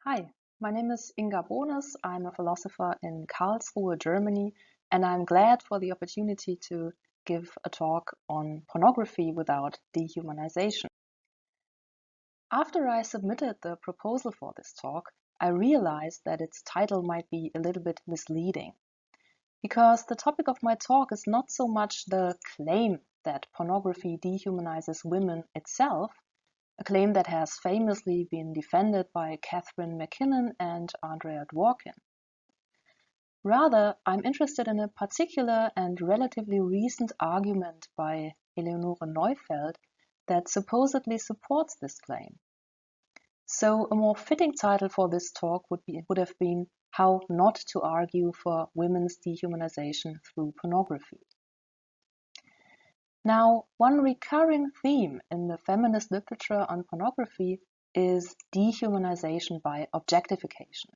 Hi, my name is Inga. I'm a philosopher in Karlsruhe, Germany, and I'm glad for the opportunity to give a talk on pornography without dehumanization. After I submitted the proposal for this talk, I realized that its title might be a little bit misleading, because the topic of my talk is not so much the claim that pornography dehumanizes women itself, a claim that has famously been defended by Catherine McKinnon and Andrea Dworkin. Rather, I'm interested in a particular and relatively recent argument by Eleonore Neufeld that supposedly supports this claim. So a more fitting title for this talk would have been How Not to Argue for Women's Dehumanization Through Pornography. Now, one recurring theme in the feminist literature on pornography is dehumanization by objectification.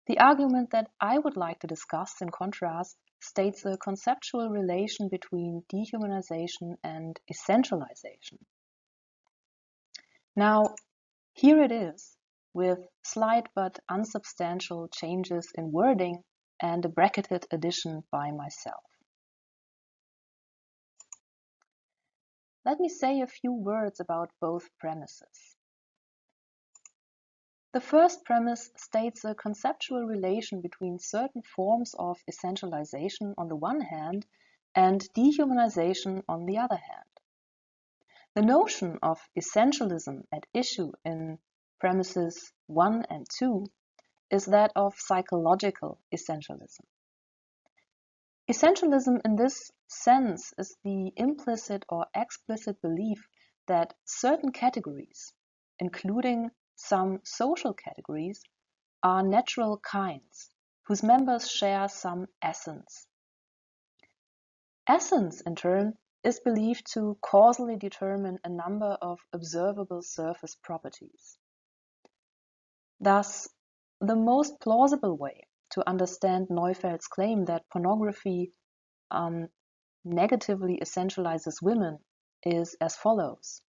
The argument that I would like to discuss, in contrast, states a conceptual relation between dehumanization and essentialization. Now, here it is, with slight but unsubstantial changes in wording and a bracketed addition by myself. Let me say a few words about both premises. The first premise states a conceptual relation between certain forms of essentialization on the one hand and dehumanization on the other hand. The notion of essentialism at issue in premises 1 and 2 is that of psychological essentialism. Essentialism in this sense is the implicit or explicit belief that certain categories, including some social categories, are natural kinds whose members share some essence. Essence, in turn, is believed to causally determine a number of observable surface properties. Thus, the most plausible way to understand Neufeld's claim that pornography negatively essentializes women is as follows.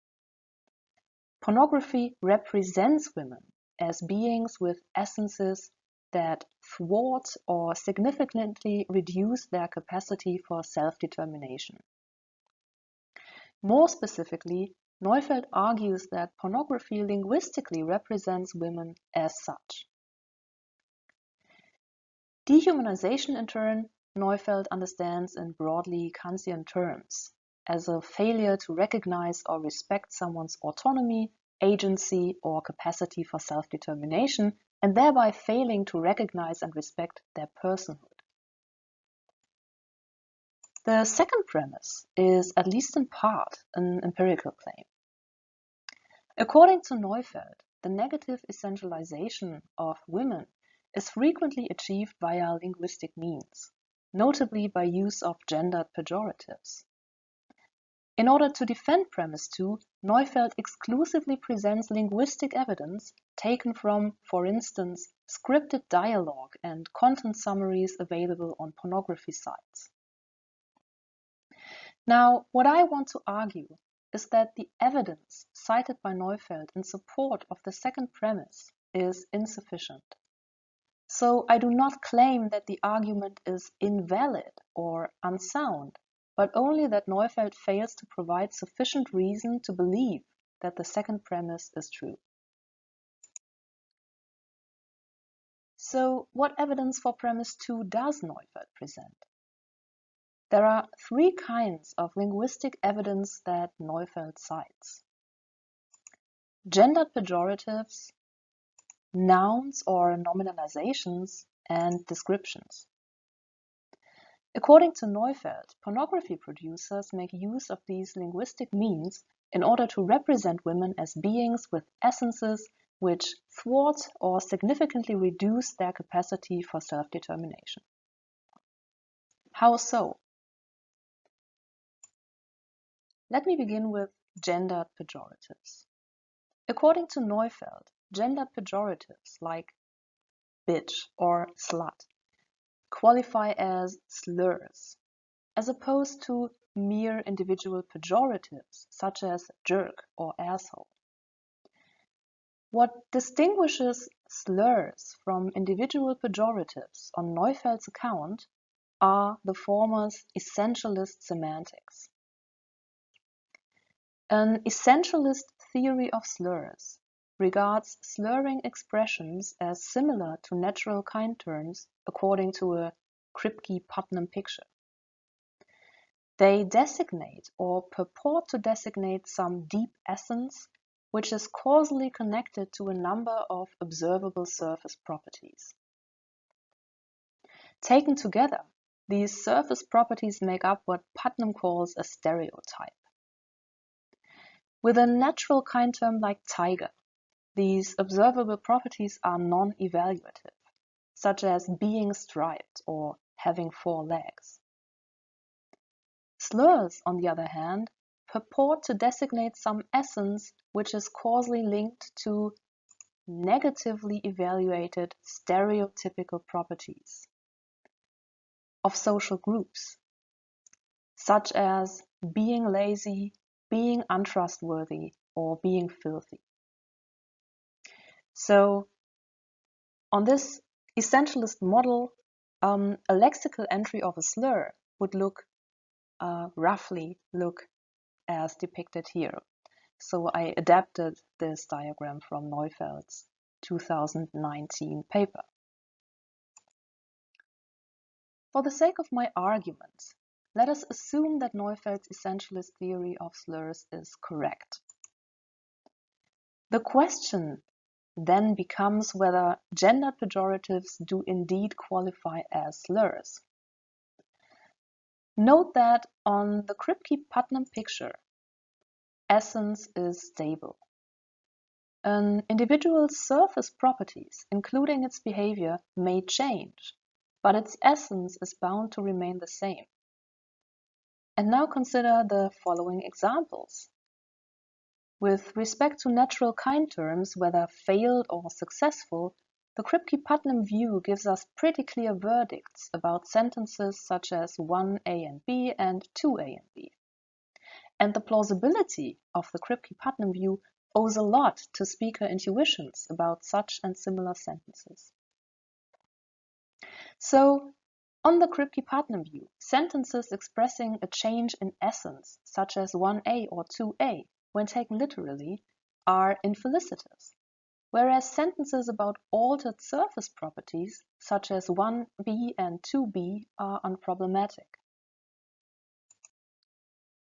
Pornography represents women as beings with essences that thwart or significantly reduce their capacity for self-determination. More specifically, Neufeld argues that pornography linguistically represents women as such. Dehumanization, in turn, Neufeld understands in broadly Kantian terms, as a failure to recognize or respect someone's autonomy, agency, or capacity for self-determination, and thereby failing to recognize and respect their personhood. The second premise is, at least in part, an empirical claim. According to Neufeld, the negative essentialization of women is frequently achieved via linguistic means, notably by use of gendered pejoratives. In order to defend premise 2, Neufeld exclusively presents linguistic evidence taken from, for instance, scripted dialogue and content summaries available on pornography sites. Now, what I want to argue is that the evidence cited by Neufeld in support of the second premise is insufficient. So I do not claim that the argument is invalid or unsound, but only that Neufeld fails to provide sufficient reason to believe that the second premise is true. So what evidence for premise 2 does Neufeld present? There are three kinds of linguistic evidence that Neufeld cites: gendered pejoratives, nouns or nominalizations, and descriptions. According to Neufeld, pornography producers make use of these linguistic means in order to represent women as beings with essences which thwart or significantly reduce their capacity for self-determination. How so? Let me begin with gendered pejoratives. According to Neufeld, gendered pejoratives like bitch or slut qualify as slurs, as opposed to mere individual pejoratives such as jerk or asshole. What distinguishes slurs from individual pejoratives on Neufeld's account are the former's essentialist semantics. An essentialist theory of slurs regards slurring expressions as similar to natural kind terms according to a Kripke-Putnam picture. They designate or purport to designate some deep essence which is causally connected to a number of observable surface properties. Taken together, these surface properties make up what Putnam calls a stereotype. With a natural kind term like tiger, these observable properties are non-evaluative, such as being striped or having 4 legs. Slurs, on the other hand, purport to designate some essence which is causally linked to negatively evaluated stereotypical properties of social groups, such as being lazy, being untrustworthy, or being filthy. So, on this essentialist model, a lexical entry of a slur would roughly look as depicted here. So I adapted this diagram from Neufeld's 2019 paper. For the sake of my argument, let us assume that Neufeld's essentialist theory of slurs is correct. The question then becomes whether gendered pejoratives do indeed qualify as slurs. Note that on the Kripke-Putnam picture, essence is stable. An individual's surface properties, including its behavior, may change, but its essence is bound to remain the same. And now consider the following examples. With respect to natural kind terms, whether failed or successful, the Kripke-Putnam view gives us pretty clear verdicts about sentences such as 1A and B and 2A and B. And the plausibility of the Kripke-Putnam view owes a lot to speaker intuitions about such and similar sentences. So, on the Kripke-Putnam view, sentences expressing a change in essence, such as 1A or 2A, when taken literally, are infelicitous, whereas sentences about altered surface properties, such as 1B and 2B, are unproblematic.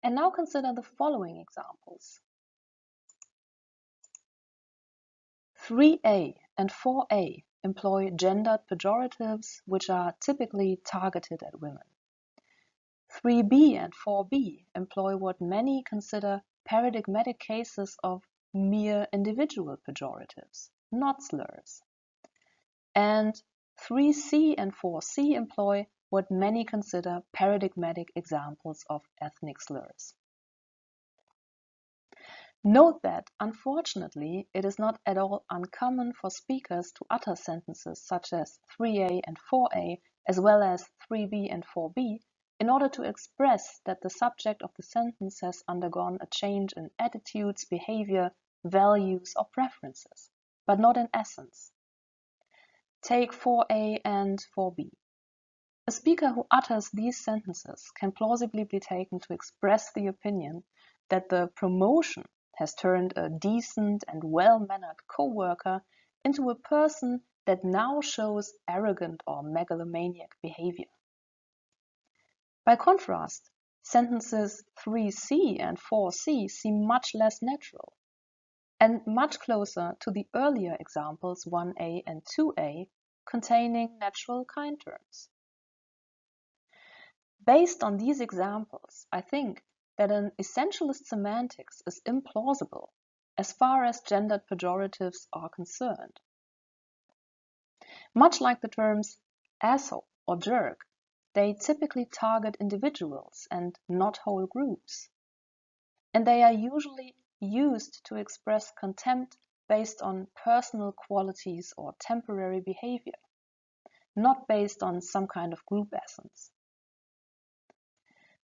And now consider the following examples. 3A and 4A employ gendered pejoratives which are typically targeted at women. 3B and 4B employ what many consider paradigmatic cases of mere individual pejoratives, not slurs. And 3C and 4C employ what many consider paradigmatic examples of ethnic slurs. Note that, unfortunately, it is not at all uncommon for speakers to utter sentences such as 3A and 4A, as well as 3B and 4B, in order to express that the subject of the sentence has undergone a change in attitudes, behavior, values, or preferences, but not in essence. Take 4A and 4B. A speaker who utters these sentences can plausibly be taken to express the opinion that the promotion has turned a decent and well-mannered co-worker into a person that now shows arrogant or megalomaniac behavior. By contrast, sentences 3C and 4C seem much less natural and much closer to the earlier examples 1A and 2A containing natural kind terms. Based on these examples, I think that an essentialist semantics is implausible as far as gendered pejoratives are concerned. Much like the terms asshole or jerk, they typically target individuals and not whole groups. And they are usually used to express contempt based on personal qualities or temporary behavior, not based on some kind of group essence.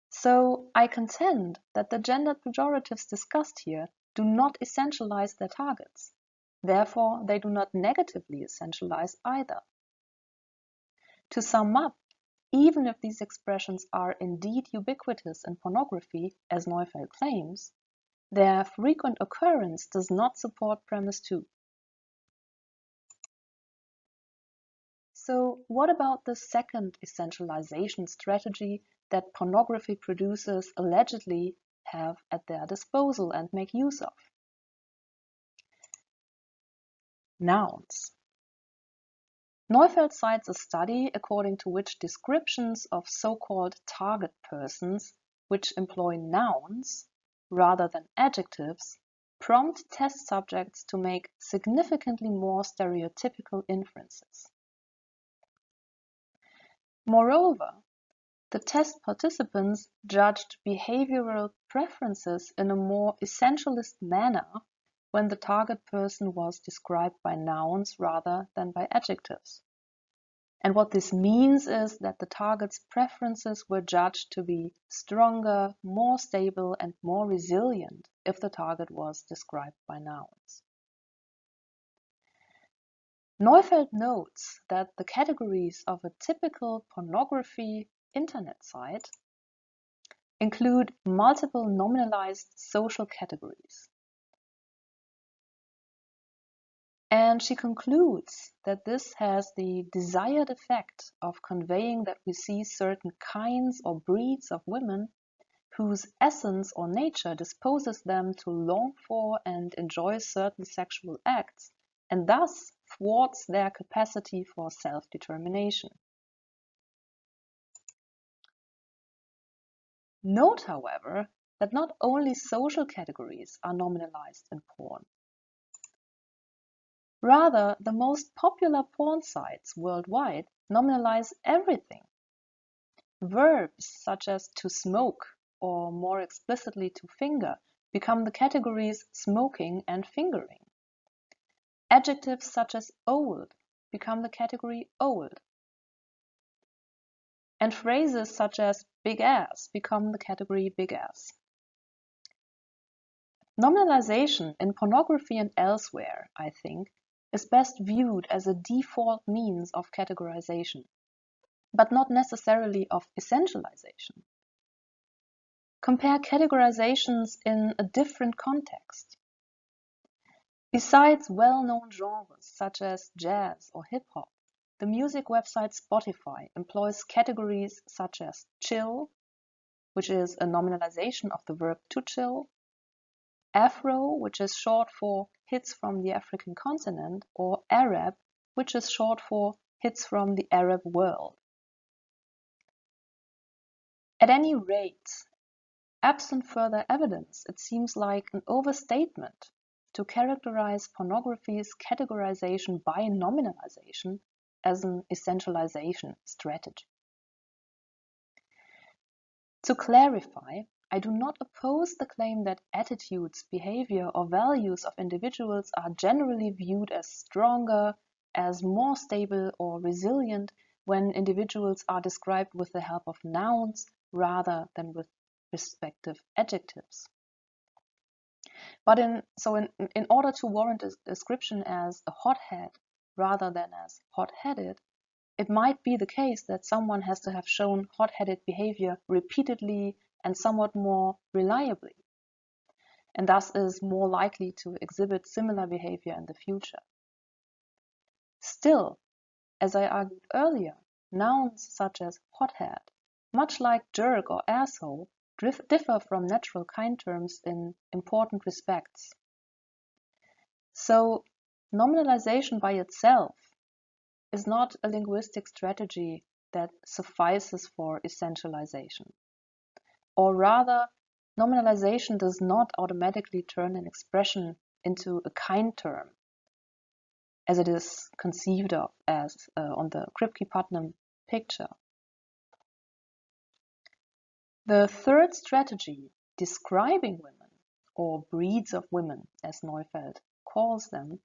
So I contend that the gendered pejoratives discussed here do not essentialize their targets, Therefore, they do not negatively essentialize either. To sum up, even if these expressions are indeed ubiquitous in pornography, as Neufeld claims, their frequent occurrence does not support premise 2. So what about the second essentialization strategy that pornography producers allegedly have at their disposal and make use of? Nouns. Neufeld cites a study according to which descriptions of so-called target persons, which employ nouns rather than adjectives, prompt test subjects to make significantly more stereotypical inferences. Moreover, the test participants judged behavioral preferences in a more essentialist manner when the target person was described by nouns rather than by adjectives. And what this means is that the target's preferences were judged to be stronger, more stable, and more resilient if the target was described by nouns. Neufeld notes that the categories of a typical pornography internet site include multiple nominalized social categories. And she concludes that this has the desired effect of conveying that we see certain kinds or breeds of women whose essence or nature disposes them to long for and enjoy certain sexual acts, and thus thwarts their capacity for self-determination. Note, however, that not only social categories are nominalized in porn. Rather, the most popular porn sites worldwide nominalize everything. Verbs such as to smoke, or more explicitly to finger, become the categories smoking and fingering. Adjectives such as old become the category old. And phrases such as big ass become the category big ass. Nominalization in pornography and elsewhere, I think, is best viewed as a default means of categorization, but not necessarily of essentialization. Compare categorizations in a different context. Besides well-known genres such as jazz or hip-hop, the music website Spotify employs categories such as chill, which is a nominalization of the verb to chill, Afro, which is short for hits from the African continent, or Arab, which is short for hits from the Arab world. At any rate, absent further evidence, it seems like an overstatement to characterize pornography's categorization by nominalization as an essentialization strategy. To clarify, I do not oppose the claim that attitudes, behavior, or values of individuals are generally viewed as stronger, as more stable or resilient when individuals are described with the help of nouns rather than with respective adjectives. But in order to warrant a description as a hothead rather than as hot-headed, it might be the case that someone has to have shown hot-headed behavior repeatedly and somewhat more reliably, and thus is more likely to exhibit similar behavior in the future. Still, as I argued earlier, nouns such as hothead, much like jerk or asshole, differ from natural kind terms in important respects. So, nominalization by itself is not a linguistic strategy that suffices for essentialization. Or rather, nominalization does not automatically turn an expression into a kind term, as it is conceived of as on the Kripke-Putnam picture. The third strategy, describing women, or breeds of women, as Neufeld calls them,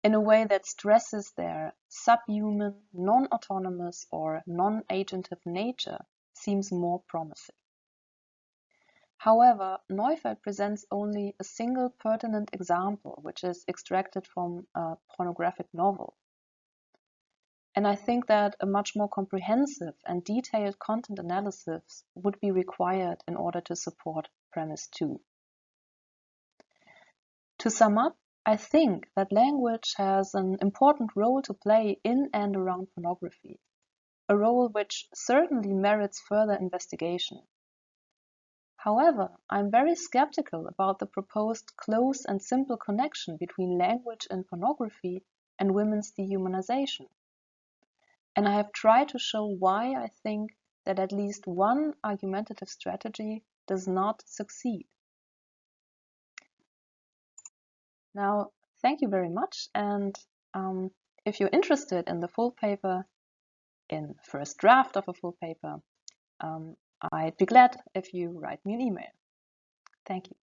in a way that stresses their subhuman, non-autonomous, or non-agentive nature, seems more promising. However, Neufeld presents only a single pertinent example, which is extracted from a pornographic novel. And I think that a much more comprehensive and detailed content analysis would be required in order to support premise 2. To sum up, I think that language has an important role to play in and around pornography, a role which certainly merits further investigation. However, I'm very skeptical about the proposed close and simple connection between language and pornography and women's dehumanization. And I have tried to show why I think that at least one argumentative strategy does not succeed. Now, thank you very much, and if you're interested in the full paper, in the first draft of a full paper, I'd be glad if you write me an email. Thank you.